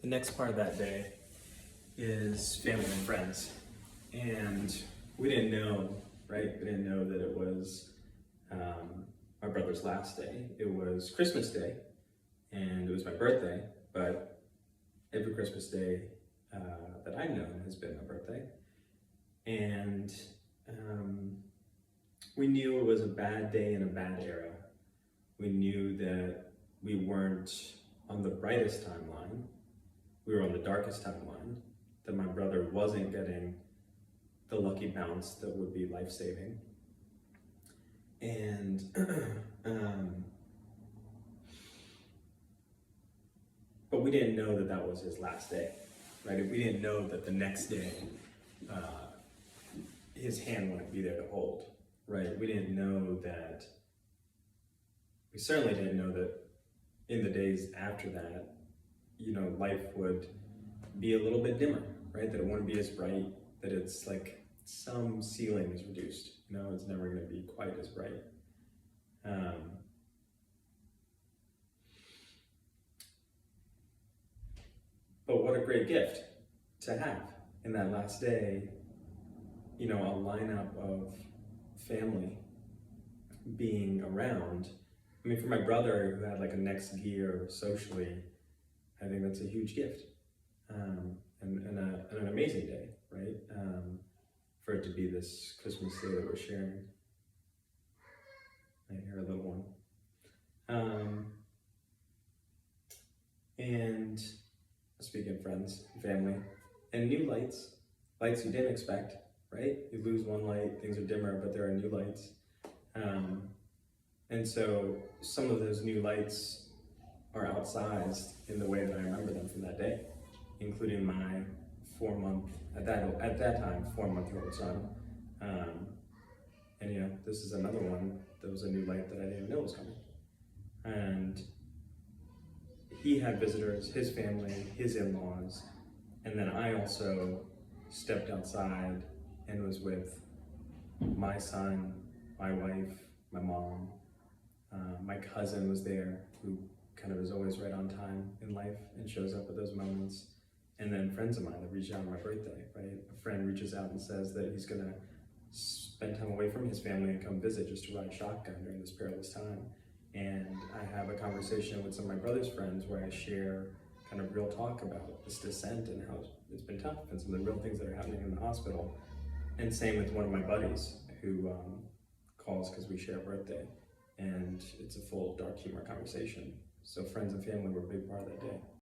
The next part of that day is family and friends. And we didn't know, right? We didn't know that it was my brother's last day. It was Christmas Day, and it was my birthday, but every Christmas Day that I've known has been my birthday. And we knew it was a bad day in a bad era. We knew that we weren't on the brightest timeline. We were on the darkest timeline, that my brother wasn't getting the lucky bounce that would be life-saving. And but we didn't know that that was his last day, right? We didn't know that the next day his hand wouldn't be there to hold, right? We didn't know that, we certainly didn't know that in the days after that, life would be a little bit dimmer, right? That it wouldn't be as bright, that it's like some ceiling is reduced, it's never going to be quite as bright. But what a great gift to have in that last day, a lineup of family being around. I mean, for my brother who had like a next gear socially, I think that's a huge gift, and an amazing day, right? For it to be this Christmas day that we're sharing. I hear a little one. And speaking of friends, family, and new lights you didn't expect, right? You lose one light, things are dimmer, but there are new lights. And so some of those new lights are outsized in the way that I remember them from that day, including my 4-month, at that time, 4-month-old son. And this is another one that was a new light that I didn't even know was coming. And he had visitors, his family, his in-laws, and then I also stepped outside and was with my son, my wife, my mom, my cousin was there, who kind of is always right on time in life and shows up at those moments. And then friends of mine that reach out on my birthday, right? A friend reaches out and says that he's gonna spend time away from his family and come visit just to ride shotgun during this perilous time. And I have a conversation with some of my brother's friends where I share kind of real talk about this descent and how it's been tough and some of the real things that are happening in the hospital. And same with one of my buddies who calls because we share a birthday. And it's a full dark humor conversation. So friends and family were a big part of that day.